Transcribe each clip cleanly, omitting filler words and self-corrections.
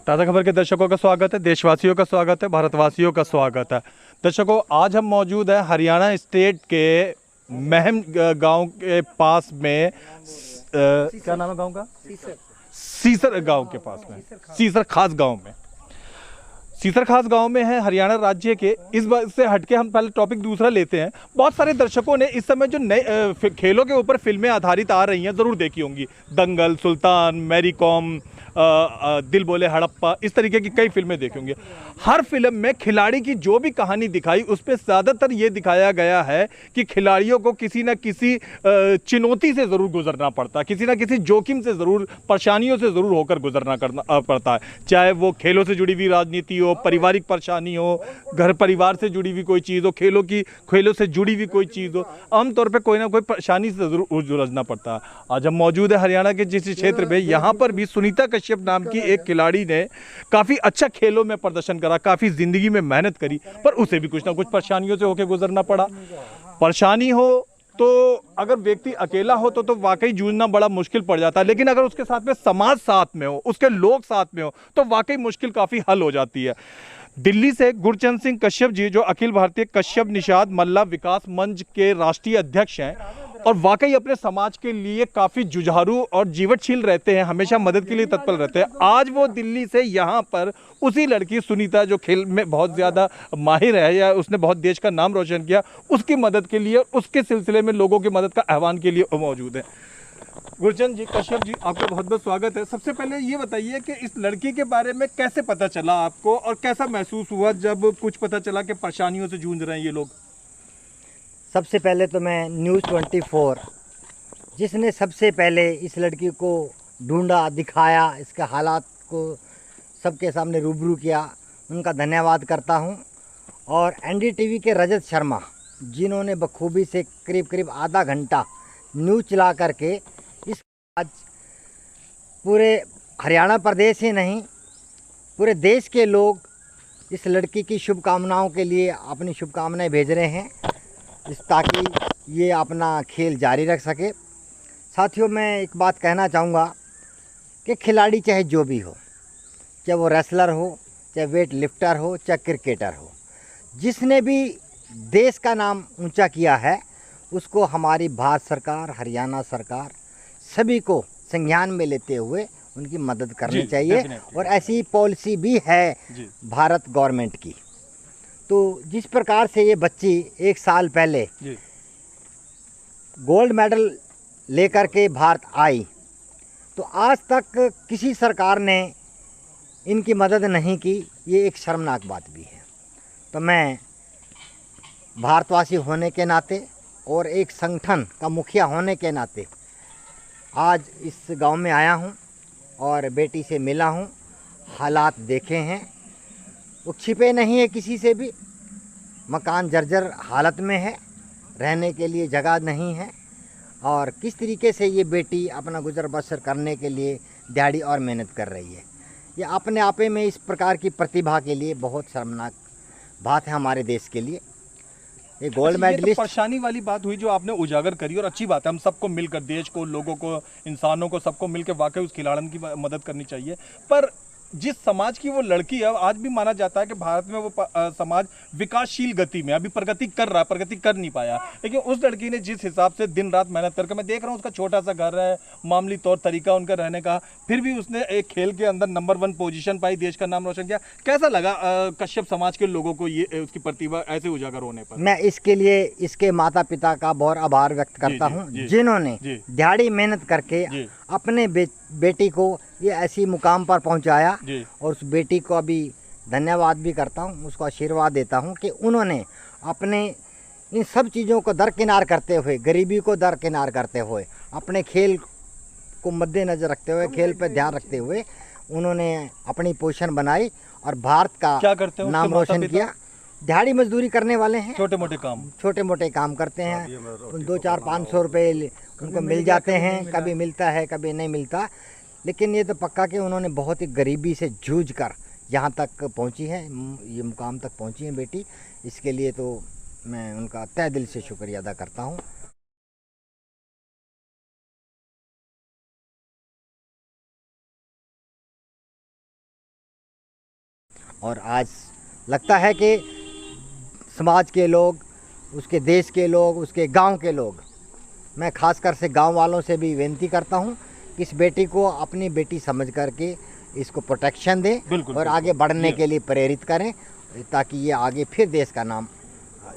ताज़ा खबर के दर्शकों का स्वागत है, देशवासियों का स्वागत है, भारतवासियों का स्वागत है। दर्शकों, आज हम मौजूद हैं हरियाणा स्टेट के महम गांव के पास में। क्या नाम है गांव का? सीसर गांव के पास में, सीसर खास गांव में। सीसर खास गांव में है हरियाणा राज्य के। इस बात से हटके हम पहले टॉपिक दूसरा लेते हैं। बहुत सारे दर्शकों ने इस समय जो नए खेलों के ऊपर फिल्में आधारित आ रही हैं ज़रूर देखी होंगी। दंगल, सुल्तान, मैरी कॉम, दिल बोले हड़प्पा, इस तरीके की कई फिल्में देखी होंगी। हर फिल्म में खिलाड़ी की जो भी कहानी दिखाई उस पर ज़्यादातर ये दिखाया गया है कि खिलाड़ियों को किसी न किसी चुनौती से ज़रूर गुजरना पड़ता है, किसी न किसी जोखिम से ज़रूर, परेशानियों से ज़रूर होकर गुजरना करना पड़ता है। चाहे वो खेलों से जुड़ी हुई राजनीति हो, पारिवारिक परेशानी हो, घर परिवार से जुड़ी हुई कोई चीज़ हो, खेलों से जुड़ी हुई कोई चीज़ हो, आमतौर पर कोई ना कोई परेशानी से ज़रूर जूझना पड़ता है। आज हम मौजूद है हरियाणा के जिस क्षेत्र में, यहाँ पर भी सुनीता कश्यप नाम की एक खिलाड़ी ने काफ़ी अच्छा खेलों में प्रदर्शन करा, काफ़ी ज़िंदगी में मेहनत करी, पर उसे भी कुछ ना कुछ परेशानियों से होकर गुजरना पड़ा। परेशानी हो तो अगर व्यक्ति अकेला हो तो वाकई जूझना बड़ा मुश्किल पड़ जाता है, लेकिन अगर उसके साथ में समाज साथ में हो, उसके लोग साथ में हो, तो वाकई मुश्किल काफ़ी हल हो जाती है। दिल्ली से गुरचंद सिंह कश्यप जी, जो अखिल भारतीय कश्यप निषाद मल्ला विकास मंच के राष्ट्रीय अध्यक्ष हैं और वाकई अपने समाज के लिए काफ़ी जुझारू और जीवटशील रहते हैं, हमेशा मदद के लिए तत्पर रहते हैं। आज वो दिल्ली से यहाँ पर उसी लड़की सुनीता, जो खेल में बहुत ज़्यादा माहिर है या उसने बहुत देश का नाम रोशन किया, उसकी मदद के लिए, उसके सिलसिले में लोगों की मदद का आह्वान के लिए मौजूद है। गुरचंद जी, कश्यप जी, आपका बहुत बहुत स्वागत है। सबसे पहले ये बताइए कि इस लड़की के बारे में कैसे पता चला आपको और कैसा महसूस हुआ जब कुछ पता चला कि परेशानियों से जूझ रहे हैं ये लोग? सबसे पहले तो मैं न्यूज़ 24 जिसने सबसे पहले इस लड़की को ढूंढा, दिखाया, इसके हालात को सबके सामने रूबरू किया, उनका धन्यवाद करता हूं। और एनडीटीवी के रजत शर्मा, जिन्होंने बखूबी से करीब करीब आधा घंटा न्यूज़ चला करके इस आज पूरे हरियाणा प्रदेश ही नहीं, पूरे देश के लोग इस लड़की की शुभकामनाओं के लिए अपनी शुभकामनाएं भेज रहे हैं, ताकि ये अपना खेल जारी रख सके। साथियों, मैं एक बात कहना चाहूँगा कि खिलाड़ी चाहे जो भी हो, चाहे वो रेसलर हो, चाहे वेट लिफ्टर हो, चाहे क्रिकेटर हो, जिसने भी देश का नाम ऊंचा किया है, उसको हमारी भारत सरकार, हरियाणा सरकार सभी को संज्ञान में लेते हुए उनकी मदद करनी चाहिए। और ऐसी पॉलिसी भी है भारत गवर्नमेंट की। तो जिस प्रकार से ये बच्ची 1 साल पहले गोल्ड मेडल लेकर के भारत आई, तो आज तक किसी सरकार ने इनकी मदद नहीं की, ये एक शर्मनाक बात भी है। तो मैं भारतवासी होने के नाते और एक संगठन का मुखिया होने के नाते आज इस गांव में आया हूं और बेटी से मिला हूं, हालात देखे हैं। वो छिपे नहीं है किसी से भी, मकान जर्जर हालत में है, रहने के लिए जगह नहीं है, और किस तरीके से ये बेटी अपना गुजर बसर करने के लिए दिहाड़ी और मेहनत कर रही है, ये अपने आप में इस प्रकार की प्रतिभा के लिए बहुत शर्मनाक बात है हमारे देश के लिए। ये गोल्ड मेडलिस्ट। परेशानी वाली बात हुई जो आपने उजागर करी, और अच्छी बात है, हम सबको मिलकर, देश को, लोगों को, इंसानों को, सबको मिलकर वाकई उस खिलाड़न की मदद करनी चाहिए। पर जिस समाज की वो लड़की है, आज भी माना जाता है कि भारत में वो समाज विकासशील गति में अभी प्रगति कर रहा है, प्रगति कर नहीं पाया। लेकिन उस लड़की ने जिस हिसाब से दिन रात मेहनत करके, मैं देख रहा हूँ उसका छोटा सा घर है, मामूली तौर तरीका उनका रहने का, फिर भी उसने एक खेल के अंदर नंबर 1 पोजीशन पाई, देश का नाम रोशन किया। कैसा लगा कश्यप समाज के लोगों को ये उसकी प्रतिभा ऐसे उजागर होने पर? मैं इसके लिए इसके माता पिता का बहुत आभार व्यक्त करता हूँ, जिन्होंने दिहाड़ी मेहनत करके अपने बेटी को ये ऐसी मुकाम पर पहुंचाया। और उस बेटी को अभी धन्यवाद भी करता हूं, उसको आशीर्वाद देता हूं कि उन्होंने अपने इन सब चीज़ों को दरकिनार करते हुए, गरीबी को दरकिनार करते हुए, अपने खेल को मद्देनज़र रखते हुए, खेल पर ध्यान रखते हुए उन्होंने अपनी पोजीशन बनाई और भारत का नाम रोशन किया। दिहाड़ी मजदूरी करने वाले हैं, छोटे मोटे काम करते हैं, 200-400-500 रुपये उनको मिल जाते हैं, कभी मिलता है कभी नहीं मिलता। लेकिन ये तो पक्का कि उन्होंने बहुत ही गरीबी से जूझ कर यहाँ तक पहुँची है, ये मुकाम तक पहुँची है बेटी। इसके लिए तो मैं उनका तहे दिल से शुक्रिया अदा करता हूँ। और आज लगता है कि समाज के लोग, उसके देश के लोग, उसके गांव के लोग, मैं खासकर से गांव वालों से भी विनती करता हूं कि इस बेटी को अपनी बेटी समझ करके इसको प्रोटेक्शन दें और आगे बढ़ने के लिए प्रेरित करें, ताकि ये आगे फिर देश का नाम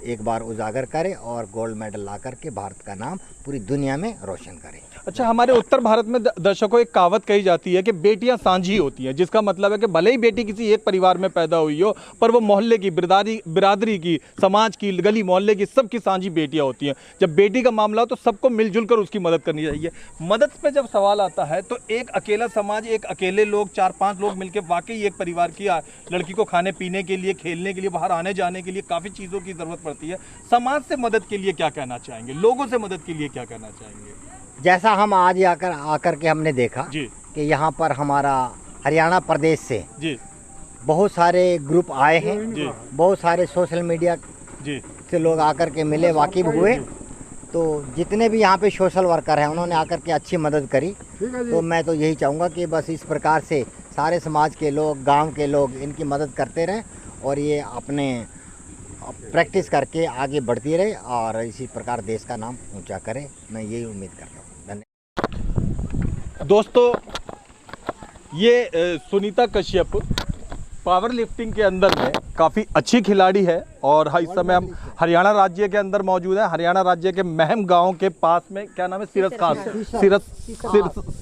एक बार उजागर करे और गोल्ड मेडल ला करके भारत का नाम पूरी दुनिया में रोशन करे। अच्छा, हमारे उत्तर भारत में दर्शकों एक कहावत कही जाती है कि बेटियां सांझी होती हैं, जिसका मतलब है कि भले ही बेटी किसी एक परिवार में पैदा हुई हो, पर वो मोहल्ले की, बिरादरी की, समाज की, गली मोहल्ले की, सबकी सांझी बेटियां होती हैं। जब बेटी का मामला हो तो सबको मिलजुल कर उसकी मदद करनी चाहिए। मदद पे जब सवाल आता है तो एक अकेला समाज, एक अकेले लोग, 4-5 लोग मिलकर वाकई एक परिवार की लड़की को खाने पीने के लिए, खेलने के लिए, बाहर आने जाने के लिए काफ़ी चीज़ों की ज़रूरत पड़ती है। समाज से मदद के लिए क्या कहना चाहेंगे, लोगों से मदद के लिए क्या कहना चाहेंगे? जैसा हम आज आकर के हमने देखा जी कि यहाँ पर हमारा हरियाणा प्रदेश से जी बहुत सारे ग्रुप आए हैं, जी बहुत सारे सोशल मीडिया जी से लोग आकर के मिले, वाकिफ हुए। तो जितने भी यहाँ पे सोशल वर्कर हैं उन्होंने आकर के अच्छी मदद करी। तो मैं तो यही चाहूँगा कि बस इस प्रकार से सारे समाज के लोग, गांव के लोग इनकी मदद करते रहें और ये अपने प्रैक्टिस करके आगे बढ़ती रहे और इसी प्रकार देश का नाम ऊंचा करे। मैं यही उम्मीद करता हूँ। धन्यवाद। दोस्तों, ये सुनीता कश्यप पावर लिफ्टिंग के अंदर में काफ़ी अच्छी खिलाड़ी है और इस समय हम हरियाणा राज्य के अंदर मौजूद है। हरियाणा राज्य के महम गांव के पास में, क्या नाम है,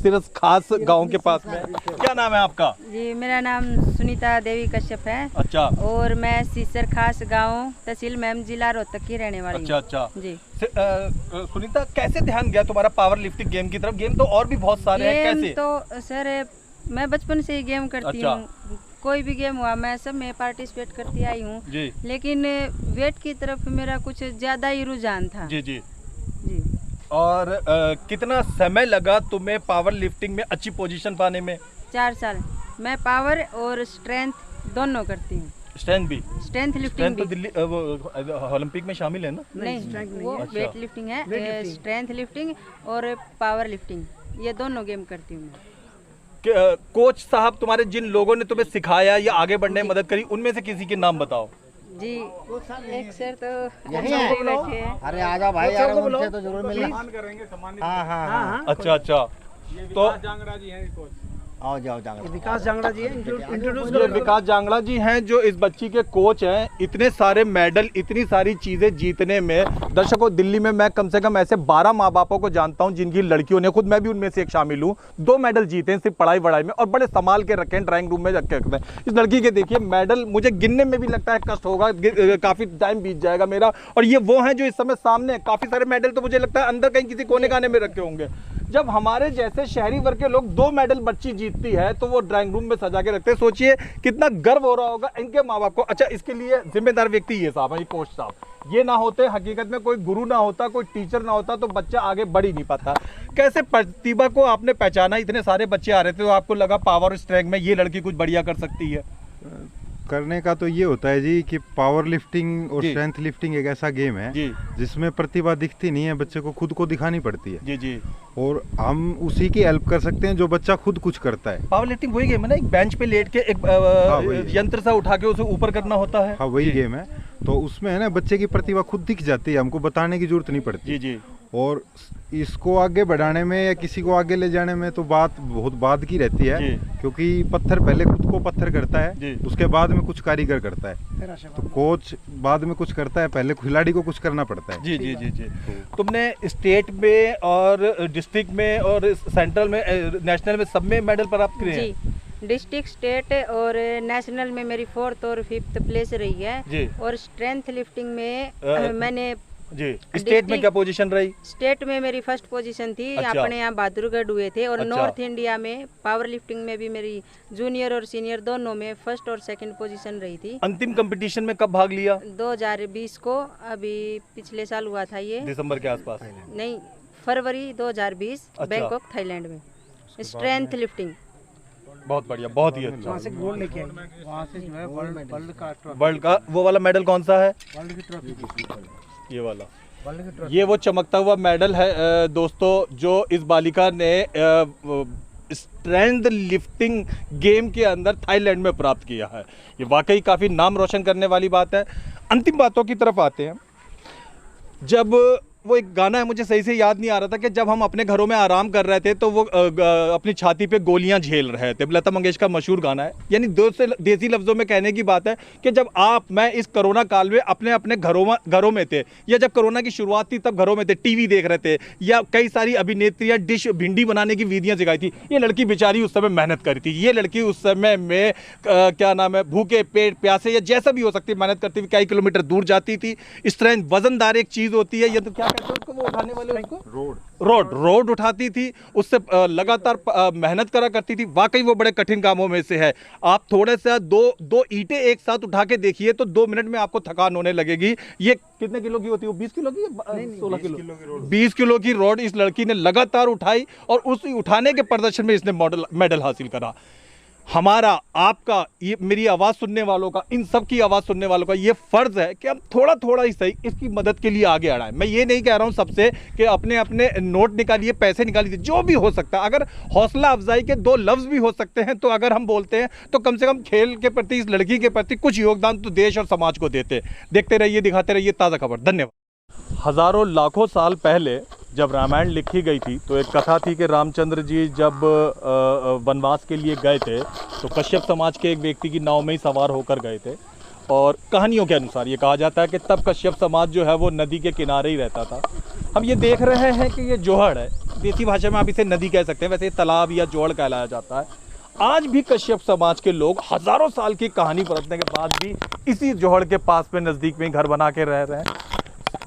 सिरस खास गांव के पास में। क्या नाम है आपका? जी, मेरा नाम सुनीता देवी कश्यप है। अच्छा। और मैं सीसर खास गांव, तहसील महम, जिला रोहतक की रहने वाली हूँ। अच्छा जी। सुनीता, कैसे ध्यान गया तुम्हारा पावर लिफ्टिंग गेम की तरफ? गेम तो और भी बहुत सारे हैं, कैसे? तो सर, मैं बचपन से ही गेम करती हूँ। कोई भी गेम हुआ मैं सब में पार्टिसिपेट करती आई हूँ, लेकिन वेट की तरफ मेरा कुछ ज़्यादा ही रुझान था। जी जी जी। और कितना समय लगा तुम्हें पावर लिफ्टिंग में अच्छी पोजीशन पाने में? 4 साल। मैं पावर और स्ट्रेंथ दोनों करती हूँ। स्ट्रेंथ भी? स्ट्रेंथ लिफ्टिंग तो दिल्ली ओलंपिक में शामिल है ना? नहीं, वो वेट लिफ्टिंग है। स्ट्रेंथ लिफ्टिंग और पावर लिफ्टिंग, ये दोनों गेम करती हूँ मैं। कोच साहब, तुम्हारे जिन लोगों ने तुम्हें सिखाया या आगे बढ़ने में मदद करी, उनमें से किसी के नाम बताओ। जी, एक सर तो यही है। अरे आ जाओ भाई, यार उनसे तो जरूर मिलना। हाँ। अच्छा। तो आओ जाओ जांगड़ा। विकास जांगड़ा जी हैं, विकास जांगड़ा जी हैं जो इस बच्ची के कोच हैं। इतने सारे मेडल, इतनी सारी चीजें जीतने में, दर्शकों दिल्ली में मैं कम से कम ऐसे 12 माँ बापों को जानता हूं जिनकी लड़कियों ने, खुद मैं भी उनमें से एक शामिल हूं, 2 मेडल जीते हैं सिर्फ पढ़ाई वढ़ाई में, और बड़े संभाल के रखे हैं, ड्राइंग रूम में रखे हैं। इस लड़की के देखिए मेडल, मुझे गिनने में भी लगता है कष्ट होगा, काफी टाइम बीत जाएगा मेरा। और ये वो हैं जो इस समय सामने, काफी सारे मेडल तो मुझे लगता है अंदर कहीं किसी कोने काने में रखे होंगे। जब हमारे जैसे शहरी वर्ग के लोग 2 मेडल बच्ची जीतती है तो वो ड्राइंग रूम में सजा के रखते हैं। सोचिए कितना गर्व हो रहा होगा इनके माँ बाप को। अच्छा, इसके लिए जिम्मेदार व्यक्ति ये साहब है, ये कोच साहब। ये ना होते, हकीकत में कोई गुरु ना होता, कोई टीचर ना होता, तो बच्चा आगे बढ़ ही नहीं पाता। कैसे प्रतिभा को आपने पहचाना? इतने सारे बच्चे आ रहे थे तो आपको लगा पावर स्ट्रेंथ में ये लड़की कुछ बढ़िया कर सकती है? करने का तो ये होता है जी कि पावर लिफ्टिंग और स्ट्रेंथ लिफ्टिंग एक ऐसा गेम है जिसमें प्रतिभा दिखती नहीं है, बच्चे को खुद को दिखानी पड़ती है। जी। और हम उसी की हेल्प कर सकते हैं जो बच्चा खुद कुछ करता है। पावर लिफ्टिंग वही गेम है ना, एक बेंच पे लेट के एक यंत्र सा उठा के उसे ऊपर करना होता है। हाँ, वही गेम है। तो उसमें है ना, बच्चे की प्रतिभा खुद दिख जाती है, हमको बताने की जरूरत नहीं पड़ती। जी। और इसको आगे बढ़ाने में या किसी को आगे ले जाने में तो बात बहुत बाद की रहती है, क्योंकि पत्थर पहले खुद को पत्थर करता है, उसके बाद में कुछ कारीगर करता है। तो कोच बाद में कुछ करता है, पहले खिलाड़ी को कुछ करना पड़ता है। जी। तुमने स्टेट में और डिस्ट्रिक्ट में और सेंट्रल में, नेशनल में, सब में मेडल प्राप्त किए हैं? डिस्ट्रिक्ट, स्टेट और नेशनल में मेरी 4th और 5th प्लेस रही है। और स्ट्रेंथ लिफ्टिंग में मैंने स्टेट में क्या पोजीशन रही? स्टेट में मेरी 1st पोजीशन थी। अच्छा। अपने यहाँ बहादुरगढ़ हुए थे। और अच्छा। नॉर्थ इंडिया में पावर लिफ्टिंग में भी मेरी जूनियर और सीनियर दोनों में 1st और 2nd पोजीशन रही थी। अंतिम कंपटीशन में कब भाग लिया? 2020 को, अभी पिछले साल हुआ था ये, दिसंबर के आसपास। नहीं, फरवरी 2020। अच्छा। बैंकॉक, थाईलैंड में, स्ट्रेंथ लिफ्टिंग। बहुत बढ़िया, बहुत ही अच्छा। वहाँ से गोल्ड लेके आए, वहाँ से जो है वर्ल्ड का वो वाला मेडल कौन सा है? वर्ल्ड की ट्रॉफी, ये वाला, ये वो चमकता हुआ मेडल है दोस्तों, जो इस बालिका ने स्ट्रेंथ लिफ्टिंग गेम के अंदर थाईलैंड में प्राप्त किया है। ये वाकई काफ़ी नाम रोशन करने वाली बात है। अंतिम बातों की तरफ आते हैं। जब वो एक गाना है, मुझे सही से याद नहीं आ रहा था, कि जब हम अपने घरों में आराम कर रहे थे तो वो अपनी छाती पे गोलियां झेल रहे थे। लता मंगेशकर का मशहूर गाना है। यानी देसी लफ्ज़ों में कहने की बात है कि जब मैं इस कोरोना काल में अपने घरों में थे, या जब कोरोना की शुरुआत थी तब घरों में थे, टीवी देख रहे थे, या कई सारी अभिनेत्रियाँ डिश भिंडी बनाने की विधियाँ सिखाई थी। ये लड़की बेचारी उस समय मेहनत करी थी। ये लड़की उस समय में क्या नाम है, भूखे पेट प्यासे या जैसा भी हो सकती है मेहनत करती थी, कई किलोमीटर दूर जाती थी। स्ट्रेंथ वजनदार एक चीज़ होती है, या तो क्या कहते हैं उसको, वो उठाने वाले उसको रोड उठाती थी, उससे लगातार मेहनत करा करती थी। वाकई वो बड़े कठिन कामों में से है। आप थोड़े सा दो ईंटें एक साथ उठा के देखिए तो 2 मिनट में आपको थकान होने लगेगी। ये कितने किलो की होती है, 20 किलो की, 16 किलो, 20 किलो की रोड इस लड़की ने लगातार उठाई और उस उठाने के प्रदर्शन में इसने मेडल हासिल करा। हमारा, आपका, ये मेरी आवाज़ सुनने वालों का, इन सब की आवाज़ सुनने वालों का ये फ़र्ज़ है कि हम थोड़ा ही सही इसकी मदद के लिए आगे आए। मैं ये नहीं कह रहा हूँ सबसे कि अपने नोट निकालिए, पैसे निकालिए, जो भी हो सकता है। अगर हौसला अफजाई के 2 लफ्ज़ भी हो सकते हैं तो अगर हम बोलते हैं तो कम से कम खेल के प्रति, इस लड़की के प्रति कुछ योगदान तो देश और समाज को देते। देखते रहिए, दिखाते रहिए ताज़ा खबर। धन्यवाद। हज़ारों लाखों साल पहले जब रामायण लिखी गई थी तो एक कथा थी कि रामचंद्र जी जब वनवास के लिए गए थे तो कश्यप समाज के एक व्यक्ति की नाव में ही सवार होकर गए थे। और कहानियों के अनुसार ये कहा जाता है कि तब कश्यप समाज जो है वो नदी के किनारे ही रहता था। हम ये देख रहे हैं कि ये जोहड़ है, देसी भाषा में आप इसे नदी कह सकते हैं, वैसे तालाब या जोहड़ कहलाया जाता है। आज भी कश्यप समाज के लोग हज़ारों साल की कहानी परतने के बाद भी इसी जोहड़ के पास में नज़दीक में घर बना के रह रहे हैं।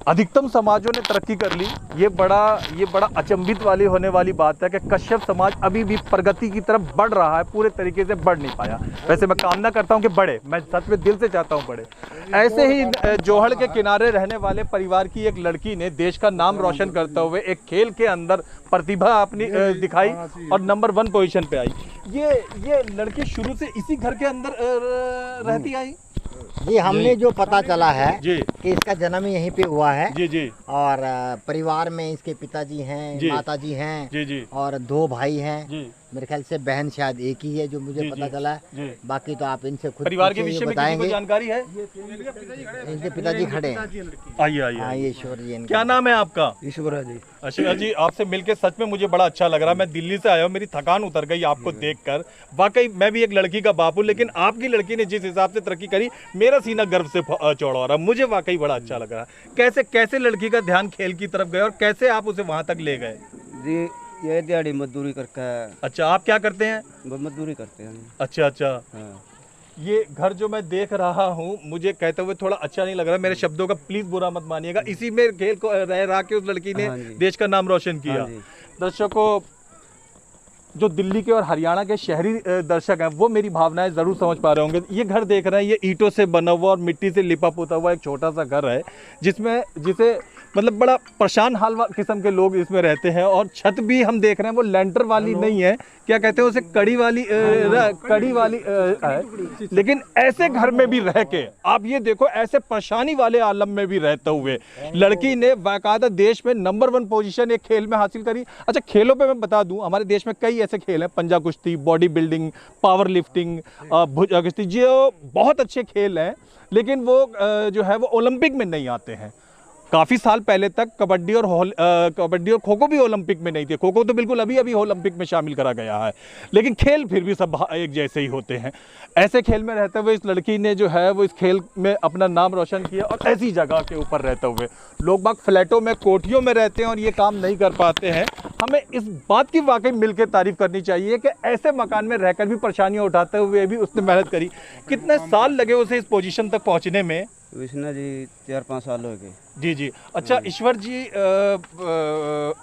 अधिकतम समाजों ने तरक्की कर ली। ये बड़ा अचंभित वाली होने वाली बात है कि कश्यप समाज अभी भी प्रगति की तरफ बढ़ रहा है, पूरे तरीके से बढ़ नहीं पाया। वैसे मैं कामना करता हूं कि बढ़े, मैं सच में दिल से चाहता हूं बढ़े। ऐसे ही जोहड़ के किनारे रहने वाले परिवार की एक लड़की ने देश का नाम रोशन करते हुए एक खेल के अंदर प्रतिभा अपनी दिखाई और नंबर 1 पोजीशन पे आई। ये लड़की शुरू से इसी घर के अंदर रहती आई। जी, हमने जो पता चला है जी कि इसका जन्म यहीं पे हुआ है। जी और परिवार में इसके पिताजी हैं, माताजी हैं जी और 2 भाई हैं। जी। मेरे ख्याल से बहन शायद एक ही है जो मुझे पता चला है। बाकी तो आप इनसे खुद परिवार के विषय में किसी को जानकारी है? इनके पिताजी खड़े हैं। आइए। हाँ, ये ईश्वर जी इनके। क्या नाम है आपका? ईश्वर जी। ईश्वर जी, आपसे मिलकर सच में मुझे बड़ा अच्छा लग रहा है। मैं दिल्ली से आया हूँ, मेरी थकान उतर गई आपको देखकर। वाकई मैं भी एक लड़की का बाप हूँ, लेकिन आपकी लड़की ने जिस हिसाब से तरक्की करी, मेरा सीना गर्व से चौड़ा हो रहा है। मुझे वाकई बड़ा अच्छा लग रहा है। कैसे लड़की का ध्यान खेल की तरफ गया और कैसे आप उसे वहाँ तक ले गए? जी, ये दिहाड़ी मजदूरी करके। अच्छा, आप क्या करते हैं? मजदूरी करते हैं। अच्छा। हाँ। ये घर जो मैं देख रहा हूँ, मुझे कहते हुए थोड़ा अच्छा नहीं लग रहा। मेरे शब्दों का प्लीज बुरा मत मानिएगा। इसी में खेल को रह के उस लड़की ने देश का नाम रोशन किया। दर्शकों, जो दिल्ली के और हरियाणा के शहरी दर्शक हैं वो मेरी भावनाएं ज़रूर समझ पा रहे होंगे। ये घर देख रहे हैं, ये ईंटों से बना हुआ और मिट्टी से लिपा पोता हुआ एक छोटा सा घर है, जिसे मतलब बड़ा परेशान हाल किस्म के लोग इसमें रहते हैं। और छत भी हम देख रहे हैं वो लेंटर वाली नहीं है, क्या कहते हैं उसे, कड़ी वाली है। लेकिन ऐसे घर में भी रह के आप ये देखो, ऐसे परेशानी वाले आलम में भी रहते हुए लड़की ने बाकायदा देश में नंबर 1 पोजीशन एक खेल में हासिल करी। अच्छा, खेलों पे मैं बता दूं, हमारे देश में कई ऐसे खेल हैं, पंजा कुश्ती, बॉडी बिल्डिंग, पावर लिफ्टिंग, भुजा कुश्ती, जो बहुत अच्छे खेल हैं, लेकिन वो जो है वो ओलंपिक में नहीं आते हैं। काफ़ी साल पहले तक कबड्डी और खो खो भी ओलंपिक में नहीं थे। खो खो तो बिल्कुल अभी ओलंपिक में शामिल करा गया है, लेकिन खेल फिर भी सब एक जैसे ही होते हैं। ऐसे खेल में रहते हुए इस लड़की ने जो है वो इस खेल में अपना नाम रोशन किया। और ऐसी जगह के ऊपर रहते हुए लोग बाग फ्लैटों में, कोठियों में रहते हैं और ये काम नहीं कर पाते हैं। हमें इस बात की वाकई मिलकर तारीफ करनी चाहिए कि ऐसे मकान में रहकर भी परेशानियाँ उठाते हुए भी उसने मेहनत करी। कितने साल लगे उसे इस पोजीशन तक पहुँचने में? विष्णु जी 4-5 साल हो गए। जी। अच्छा ईश्वर जी,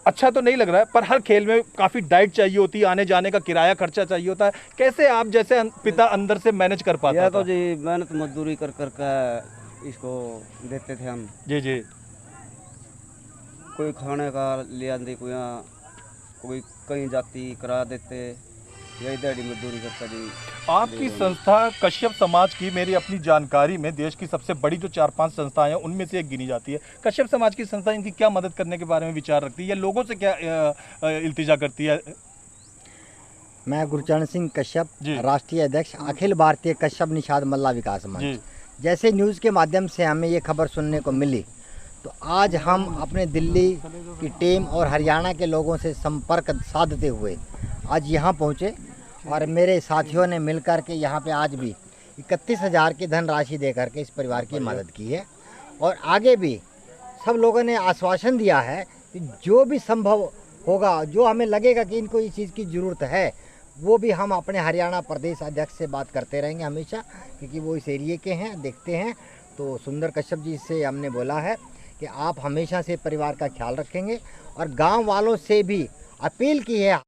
अच्छा तो नहीं लग रहा है, पर हर खेल में काफ़ी डाइट चाहिए होती है, आने जाने का किराया खर्चा चाहिए होता है। कैसे आप जैसे पिता अंदर से मैनेज कर पाते हैं? तो जी मेहनत मजदूरी कर के इसको देते थे हम। जी। कोई खाने का ले आते, कोई कहीं जाती करा देते, यही दिहाड़ी मजदूरी करता जी। आपकी संस्था कश्यप समाज की, मेरी अपनी जानकारी में देश की सबसे बड़ी जो 4-5 संस्थाएं हैं उनमें से एक गिनी जाती है। कश्यप समाज की संस्था इनकी क्या मदद करने के बारे में विचार रखती है या लोगों से क्या इल्तिजा करती है? मैं गुरचरण सिंह कश्यप, जी। राष्ट्रीय अध्यक्ष अखिल भारतीय कश्यप निषाद मल्ला विकास मंच। जैसे न्यूज़ के माध्यम से हमें ये खबर सुनने को मिली, तो आज हम अपने दिल्ली की टीम और हरियाणा के लोगों से संपर्क साधते हुए आज यहाँ पहुँचे और मेरे साथियों ने मिलकर के यहाँ पे आज भी 31,000 की धनराशि दे करके इस परिवार की मदद की है। और आगे भी सब लोगों ने आश्वासन दिया है कि जो भी संभव होगा, जो हमें लगेगा कि इनको इस चीज़ की ज़रूरत है, वो भी हम अपने हरियाणा प्रदेश अध्यक्ष से बात करते रहेंगे हमेशा, क्योंकि वो इस एरिए के हैं, देखते हैं। तो सुंदर कश्यप जी से हमने बोला है कि आप हमेशा से परिवार का ख्याल रखेंगे और गांव वालों से भी अपील की है